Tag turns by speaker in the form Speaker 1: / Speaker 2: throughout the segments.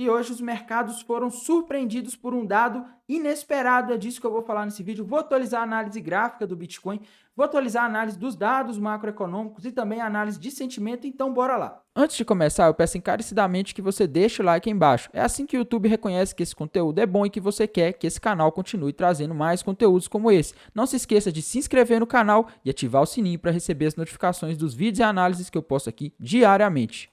Speaker 1: E hoje os mercados foram surpreendidos por um dado inesperado, é disso que eu vou falar nesse vídeo. Vou atualizar a análise gráfica do Bitcoin, vou atualizar a análise dos dados macroeconômicos e também a análise de sentimento, então bora lá. Antes de começar, eu peço encarecidamente que você deixe o like aí embaixo. É assim que o YouTube reconhece que esse conteúdo é bom e que você quer que esse canal continue trazendo mais conteúdos como esse. Não se esqueça de se inscrever no canal e ativar o sininho para receber as notificações dos vídeos e análises que eu posto aqui diariamente.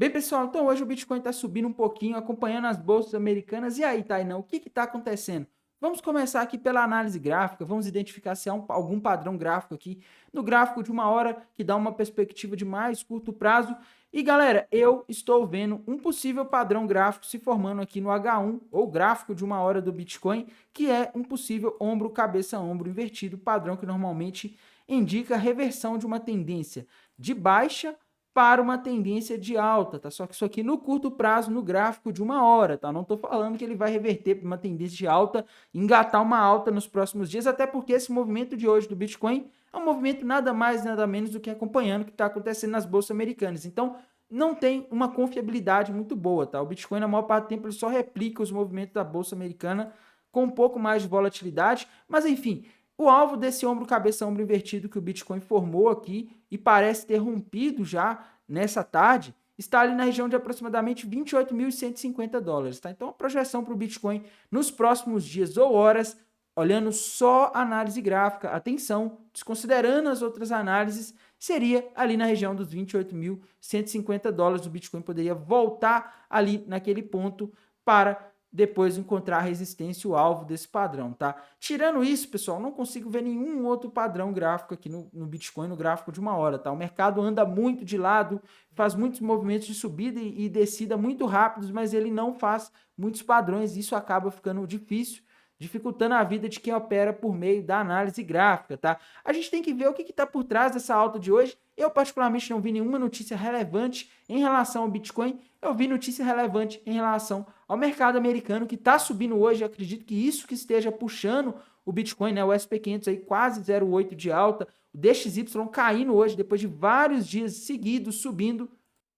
Speaker 1: Bem, pessoal, então hoje o Bitcoin está subindo um pouquinho, acompanhando as bolsas americanas. E aí, Tainão, o que está acontecendo? Vamos começar aqui pela análise gráfica, vamos identificar se há algum padrão gráfico aqui no gráfico de uma hora que dá uma perspectiva de mais curto prazo. E galera, eu estou vendo um possível padrão gráfico se formando aqui no H1, ou gráfico de uma hora do Bitcoin, que é um possível ombro, cabeça, ombro invertido, padrão que normalmente indica a reversão de uma tendência de baixa para uma tendência de alta, tá? Só que isso aqui no curto prazo, no gráfico de uma hora, tá? Não estou falando que ele vai reverter para uma tendência de alta, engatar uma alta nos próximos dias, até porque esse movimento de hoje do Bitcoin é um movimento nada mais, nada menos do que acompanhando o que está acontecendo nas bolsas americanas. Então, não tem uma confiabilidade muito boa, tá? O Bitcoin, na maior parte do tempo, ele só replica os movimentos da bolsa americana com um pouco mais de volatilidade, mas enfim, o alvo desse ombro cabeça ombro invertido que o Bitcoin formou aqui e parece ter rompido já nessa tarde, está ali na região de aproximadamente 28.150 dólares, tá? Então a projeção para o Bitcoin nos próximos dias ou horas, olhando só a análise gráfica, atenção, desconsiderando as outras análises, seria ali na região dos 28.150 dólares. O Bitcoin poderia voltar ali naquele ponto para depois encontrar a resistência, o alvo desse padrão, tá? Tirando isso, pessoal, não consigo ver nenhum outro padrão gráfico aqui no Bitcoin, no gráfico de uma hora, tá? O mercado anda muito de lado, faz muitos movimentos de subida e descida muito rápidos, mas ele não faz muitos padrões, e isso acaba ficando difícil, dificultando a vida de quem opera por meio da análise gráfica, tá? A gente tem que ver o que está por trás dessa alta de hoje. Eu, particularmente, não vi nenhuma notícia relevante em relação ao Bitcoin. Eu vi notícia relevante em relação ao mercado americano, que está subindo hoje. Eu acredito que isso que esteja puxando o Bitcoin, né? O SP500 aí quase 0,8 de alta, o DXY caindo hoje, depois de vários dias seguidos subindo.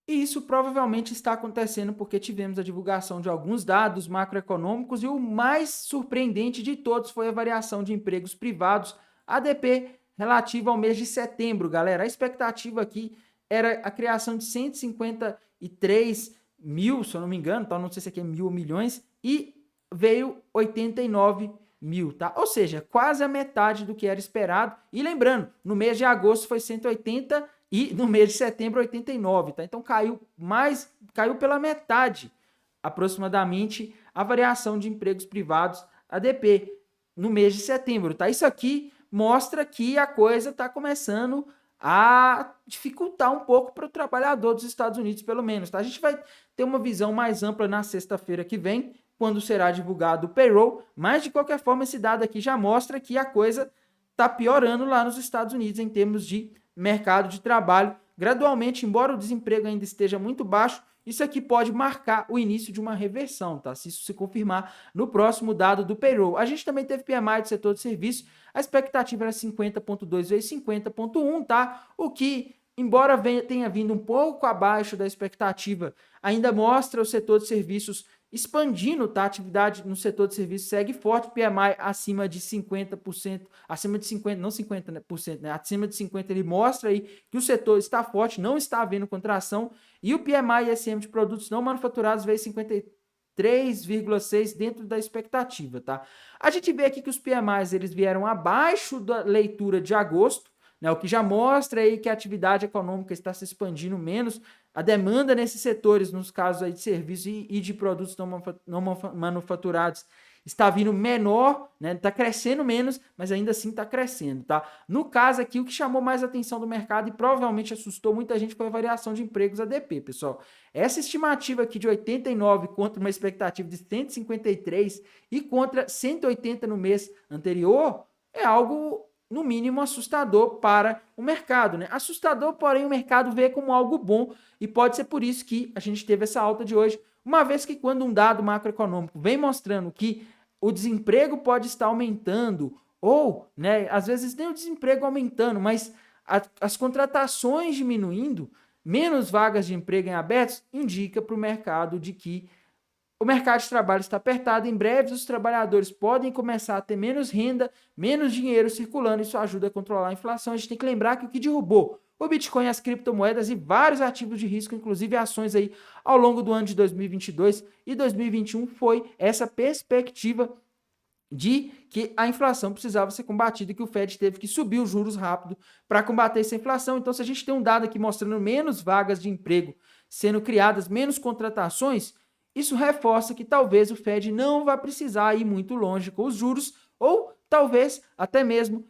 Speaker 1: E isso provavelmente está acontecendo porque tivemos a divulgação de alguns dados macroeconômicos e o mais surpreendente de todos foi a variação de empregos privados, ADP, relativa ao mês de setembro, galera. A expectativa aqui era a criação de 153 mil, se eu não me engano, então não sei se aqui é mil ou milhões, e veio 89 mil, tá? Ou seja, quase a metade do que era esperado. E lembrando, no mês de agosto foi 180 e no mês de setembro 89, tá? Então caiu pela metade, aproximadamente, a variação de empregos privados ADP no mês de setembro, tá? Isso aqui mostra que a coisa está começando a dificultar um pouco para o trabalhador dos Estados Unidos, pelo menos, tá? A gente vai ter uma visão mais ampla na sexta-feira que vem, quando será divulgado o payroll, mas de qualquer forma esse dado aqui já mostra que a coisa está piorando lá nos Estados Unidos em termos de mercado de trabalho. Gradualmente, embora o desemprego ainda esteja muito baixo, isso aqui pode marcar o início de uma reversão, tá? Se isso se confirmar no próximo dado do payroll. A gente também teve PMI do setor de serviço, a expectativa era 50,2 vezes 50,1, tá? O que, embora tenha vindo um pouco abaixo da expectativa, ainda mostra o setor de serviços expandindo, tá? A atividade no setor de serviços segue forte, PMI acima de 50%, acima de 50, não 50%, né? Acima de 50 ele mostra aí que o setor está forte, não está havendo contração, e o PMI ISM de produtos não manufaturados veio 53,6 dentro da expectativa, tá? A gente vê aqui que os PMIs eles vieram abaixo da leitura de agosto, né? O que já mostra aí que a atividade econômica está se expandindo menos, a demanda nesses setores, nos casos aí de serviços e de produtos não manufaturados, está vindo menor, né? Está crescendo menos, mas ainda assim está crescendo, tá? No caso aqui, o que chamou mais atenção do mercado e provavelmente assustou muita gente foi a variação de empregos ADP, pessoal. Essa estimativa aqui de 89 contra uma expectativa de 153 e contra 180 no mês anterior é algo no mínimo assustador para o mercado, né? Assustador, porém o mercado vê como algo bom e pode ser por isso que a gente teve essa alta de hoje, uma vez que quando um dado macroeconômico vem mostrando que o desemprego pode estar aumentando ou, né, às vezes nem o desemprego aumentando, mas as contratações diminuindo, menos vagas de emprego em abertos, indica para o mercado de que o mercado de trabalho está apertado. Em breve, os trabalhadores podem começar a ter menos renda, menos dinheiro circulando. Isso ajuda a controlar a inflação. A gente tem que lembrar que o que derrubou o Bitcoin, as criptomoedas e vários ativos de risco, inclusive ações aí ao longo do ano de 2022 e 2021, foi essa perspectiva de que a inflação precisava ser combatida e que o Fed teve que subir os juros rápido para combater essa inflação. Então, se a gente tem um dado aqui mostrando menos vagas de emprego sendo criadas, menos contratações, isso reforça que talvez o Fed não vai precisar ir muito longe com os juros, ou talvez até mesmo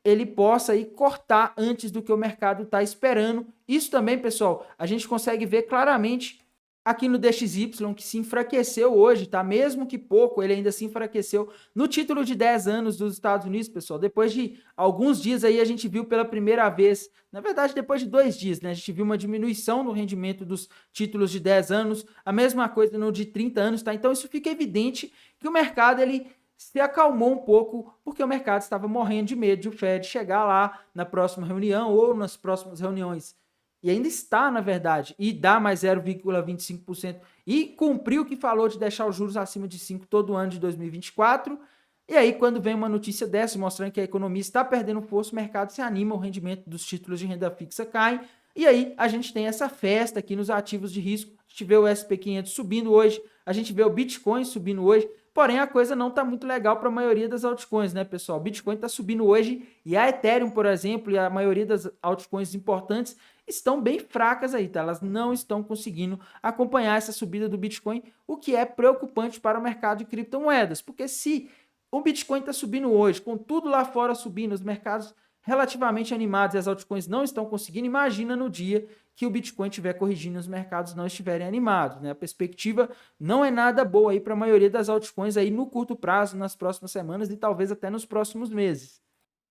Speaker 1: ele possa aí cortar antes do que o mercado está esperando. Isso também, pessoal, a gente consegue ver claramente aqui no DXY, que se enfraqueceu hoje, tá? Mesmo que pouco, ele ainda se enfraqueceu no título de 10 anos dos Estados Unidos, pessoal. Depois de alguns dias aí, a gente viu pela primeira vez, na verdade, depois de 2 dias, né? A gente viu uma diminuição no rendimento dos títulos de 10 anos, a mesma coisa no de 30 anos, tá? Então, isso fica evidente que o mercado, ele se acalmou um pouco, porque o mercado estava morrendo de medo de o Fed chegar lá na próxima reunião ou nas próximas reuniões, e ainda está, na verdade, e dá mais 0,25% e cumpriu o que falou de deixar os juros acima de 5 todo ano de 2024. E aí, quando vem uma notícia dessa mostrando que a economia está perdendo força, o mercado se anima, o rendimento dos títulos de renda fixa cai. E aí, a gente tem essa festa aqui nos ativos de risco. A gente vê o SP500 subindo hoje, a gente vê o Bitcoin subindo hoje. Porém, a coisa não está muito legal para a maioria das altcoins, né, pessoal? O Bitcoin está subindo hoje e a Ethereum, por exemplo, e a maioria das altcoins importantes estão bem fracas aí, tá? Elas não estão conseguindo acompanhar essa subida do Bitcoin, o que é preocupante para o mercado de criptomoedas, porque se o Bitcoin está subindo hoje, com tudo lá fora subindo, os mercados relativamente animados e as altcoins não estão conseguindo, imagina no dia que o Bitcoin estiver corrigindo e os mercados não estiverem animados, né? A perspectiva não é nada boa aí para a maioria das altcoins aí no curto prazo, nas próximas semanas e talvez até nos próximos meses.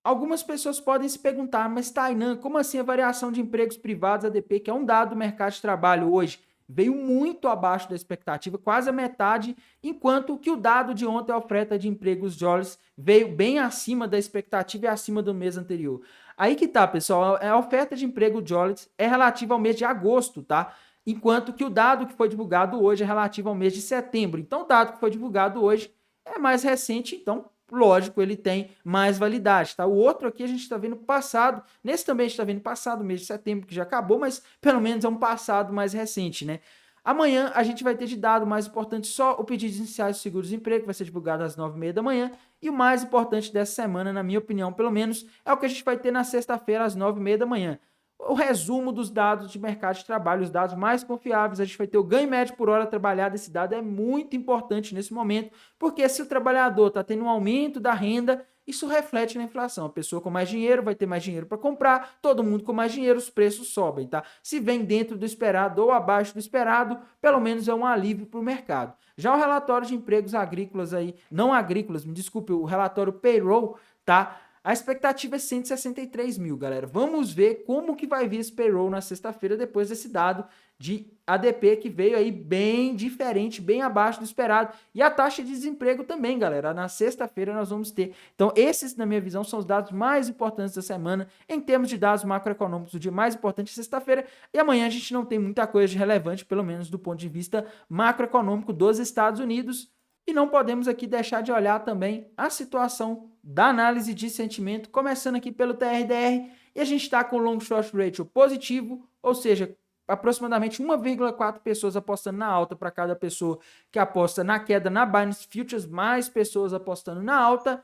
Speaker 1: Algumas pessoas podem se perguntar, mas Tainan, como assim a variação de empregos privados, ADP, que é um dado do mercado de trabalho hoje, veio muito abaixo da expectativa, quase a metade, enquanto que o dado de ontem, a oferta de empregos jobs, veio bem acima da expectativa e acima do mês anterior. Aí que tá, pessoal, a oferta de emprego jobs é relativa ao mês de agosto, tá? Enquanto que o dado que foi divulgado hoje é relativo ao mês de setembro. Então, o dado que foi divulgado hoje é mais recente, então lógico, ele tem mais validade, tá? O outro aqui a gente está vendo passado, nesse também a gente está vendo passado, mês de setembro, que já acabou, mas pelo menos é um passado mais recente, né? Amanhã a gente vai ter de dado mais importante só o pedido iniciais do seguro-desemprego, que vai ser divulgado às 9h30 da manhã, e o mais importante dessa semana, na minha opinião, pelo menos, é o que a gente vai ter na sexta-feira às 9h30 da manhã. O resumo dos dados de mercado de trabalho, os dados mais confiáveis, a gente vai ter o ganho médio por hora trabalhada. Esse dado é muito importante nesse momento, porque se o trabalhador está tendo um aumento da renda, isso reflete na inflação. A pessoa com mais dinheiro vai ter mais dinheiro para comprar, todo mundo com mais dinheiro, os preços sobem, tá? Se vem dentro do esperado ou abaixo do esperado, pelo menos é um alívio para o mercado. Já o relatório de empregos agrícolas aí, não agrícolas, me desculpe, o relatório payroll, tá? A expectativa é 163 mil, galera. Vamos ver como que vai vir esse payroll na sexta-feira depois desse dado de ADP que veio aí bem diferente, bem abaixo do esperado. E a taxa de desemprego também, galera. Na sexta-feira nós vamos ter. Então, esses, na minha visão, são os dados mais importantes da semana em termos de dados macroeconômicos. O dia mais importante é sexta-feira. E amanhã a gente não tem muita coisa de relevante, pelo menos do ponto de vista macroeconômico dos Estados Unidos. E não podemos aqui deixar de olhar também a situação da análise de sentimento, começando aqui pelo TRDR, e a gente está com o long short ratio positivo, ou seja, aproximadamente 1,4 pessoas apostando na alta para cada pessoa que aposta na queda na Binance Futures, mais pessoas apostando na alta.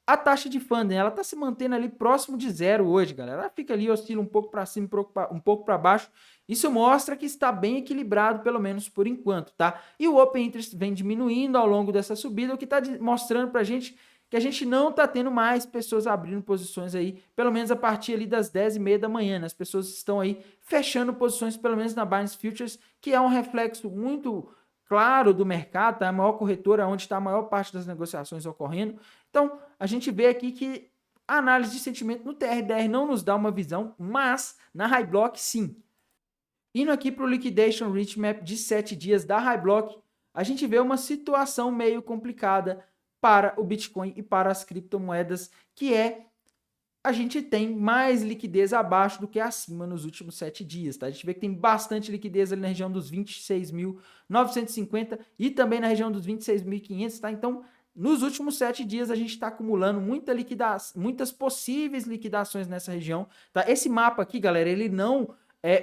Speaker 1: A taxa de funding, ela está se mantendo ali próximo de zero hoje, galera. Ela fica ali, oscila um pouco para cima, um pouco para baixo. Isso mostra que está bem equilibrado, pelo menos por enquanto, tá? E o Open Interest vem diminuindo ao longo dessa subida, o que está mostrando para a gente que a gente não está tendo mais pessoas abrindo posições aí, pelo menos a partir ali das 10h30 da manhã, né? As pessoas estão aí fechando posições, pelo menos na Binance Futures, que é um reflexo muito claro do mercado, tá? A maior corretora, onde está a maior parte das negociações ocorrendo. Então, a gente vê aqui que a análise de sentimento no TRDR não nos dá uma visão, mas na High Block sim. Indo aqui para o Liquidation Reach Map de 7 dias da High Block, a gente vê uma situação meio complicada para o Bitcoin e para as criptomoedas, que é a gente tem mais liquidez abaixo do que acima nos últimos 7 dias, tá? A gente vê que tem bastante liquidez ali na região dos 26.950 e também na região dos 26.500, tá? Então, nos últimos 7 dias, a gente está acumulando muitas possíveis liquidações nessa região, tá? Esse mapa aqui, galera, ele não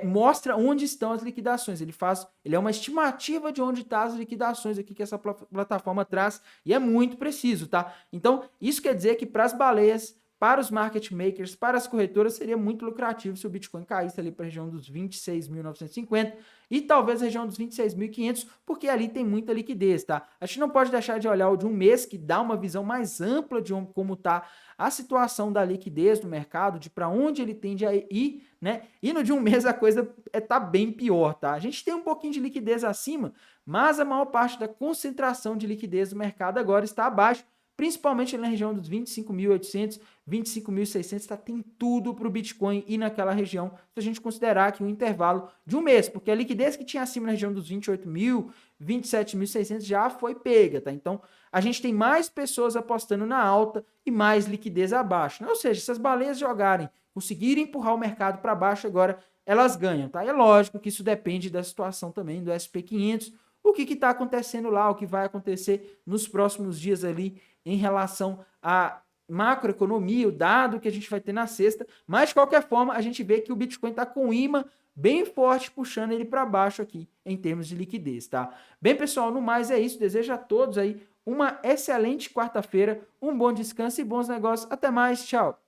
Speaker 1: mostra onde estão as liquidações. Ele é uma estimativa de onde estão as liquidações aqui que essa plataforma traz e é muito preciso, tá? Então, isso quer dizer que para as baleias, para os market makers, para as corretoras, seria muito lucrativo se o Bitcoin caísse ali para a região dos 26.950 e talvez a região dos 26.500, porque ali tem muita liquidez, tá? A gente não pode deixar de olhar o de um mês, que dá uma visão mais ampla de como está a situação da liquidez no mercado, de para onde ele tende a ir, né? E no de um mês a coisa tá bem pior, tá? A gente tem um pouquinho de liquidez acima, mas a maior parte da concentração de liquidez no mercado agora está abaixo, principalmente na região dos 25.800, 25.600, tá? Tem tudo para o Bitcoin ir naquela região, se a gente considerar aqui um intervalo de um mês, porque a liquidez que tinha acima na região dos 28.000, 27.600 já foi pega, tá? Então, a gente tem mais pessoas apostando na alta e mais liquidez abaixo, né? Ou seja, se as baleias jogarem, conseguirem empurrar o mercado para baixo agora, elas ganham, tá? É lógico que isso depende da situação também do SP500, o que está acontecendo lá, o que vai acontecer nos próximos dias ali em relação à macroeconomia, o dado que a gente vai ter na sexta, mas de qualquer forma a gente vê que o Bitcoin está com um imã bem forte puxando ele para baixo aqui em termos de liquidez, tá? Bem, pessoal, no mais é isso, desejo a todos aí uma excelente quarta-feira, um bom descanso e bons negócios, até mais, tchau!